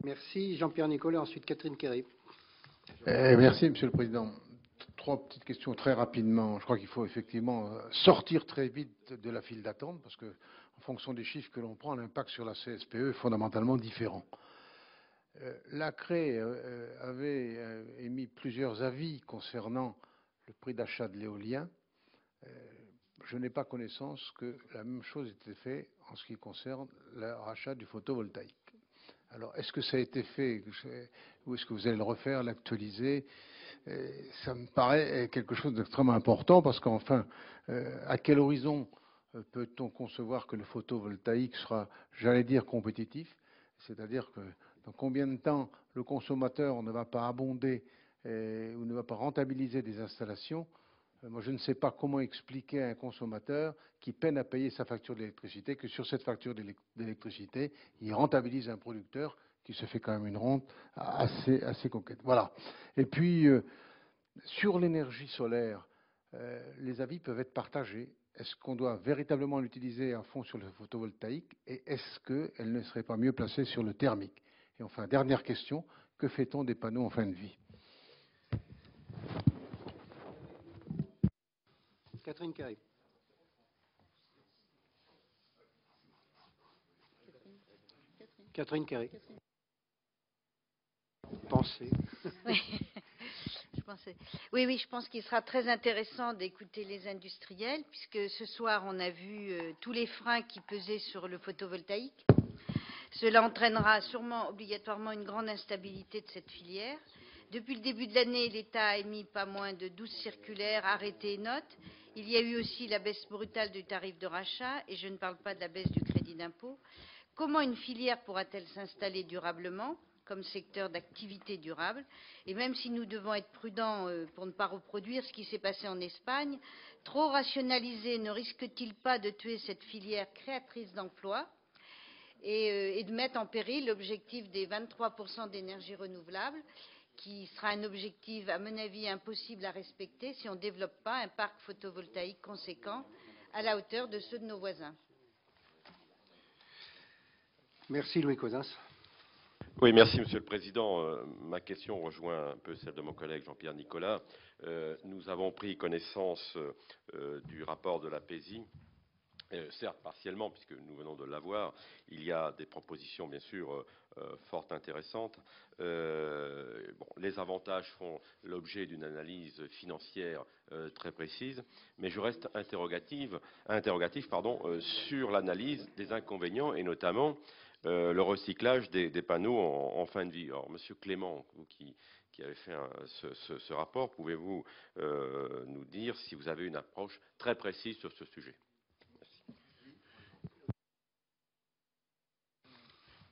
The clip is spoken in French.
Merci. Jean-Pierre Nicolas, ensuite Catherine Quéry. Merci, Monsieur le Président. Trois petites questions très rapidement. Je crois qu'il faut effectivement sortir très vite de la file d'attente parce que, en fonction des chiffres que l'on prend, l'impact sur la CSPE est fondamentalement différent. La CRE avait émis plusieurs avis concernant le prix d'achat de l'éolien. Je n'ai pas connaissance que la même chose était faite en ce qui concerne le rachat du photovoltaïque. Alors, est-ce que ça a été fait ou est-ce que vous allez le refaire, l'actualiser? Ça me paraît quelque chose d'extrêmement important parce qu'enfin, à quel horizon peut-on concevoir que le photovoltaïque sera, j'allais dire, compétitif? C'est-à-dire que dans combien de temps le consommateur ne va pas abonder ou ne va pas rentabiliser des installations? Moi, je ne sais pas comment expliquer à un consommateur qui peine à payer sa facture d'électricité que sur cette facture d'électricité, il rentabilise un producteur qui se fait quand même une rente assez coquette. Voilà. Et puis, sur l'énergie solaire, les avis peuvent être partagés. Est-ce qu'on doit véritablement l'utiliser à fond sur le photovoltaïque et est-ce qu'elle ne serait pas mieux placée sur le thermique? Et enfin, dernière question, que fait-on des panneaux en fin de vie? Catherine Quéry. Catherine Quéry. Pensez. Oui. Oui, je pense qu'il sera très intéressant d'écouter les industriels, puisque ce soir, on a vu tous les freins qui pesaient sur le photovoltaïque. Cela entraînera sûrement obligatoirement une grande instabilité de cette filière. Depuis le début de l'année, l'État a émis pas moins de 12 circulaires, arrêtés et notes. Il y a eu aussi la baisse brutale du tarif de rachat, et je ne parle pas de la baisse du crédit d'impôt. Comment une filière pourra-t-elle s'installer durablement comme secteur d'activité durable? Et même si nous devons être prudents pour ne pas reproduire ce qui s'est passé en Espagne, trop rationaliser ne risque-t-il pas de tuer cette filière créatrice d'emplois et de mettre en péril l'objectif des 23% d'énergie renouvelable, qui sera un objectif, à mon avis, impossible à respecter si on ne développe pas un parc photovoltaïque conséquent à la hauteur de ceux de nos voisins? Merci Louis Cozas. Oui, merci Monsieur le Président. Ma question rejoint un peu celle de mon collègue Jean-Pierre Nicolas. Nous avons pris connaissance du rapport de l'APESI. Certes, partiellement, puisque nous venons de l'avoir, il y a des propositions, bien sûr, fort intéressantes. Les avantages font l'objet d'une analyse financière très précise, mais je reste interrogatif sur l'analyse des inconvénients, et notamment le recyclage des panneaux en fin de vie. Alors, Monsieur Clément, vous qui avez fait ce rapport, pouvez-vous nous dire si vous avez une approche très précise sur ce sujet?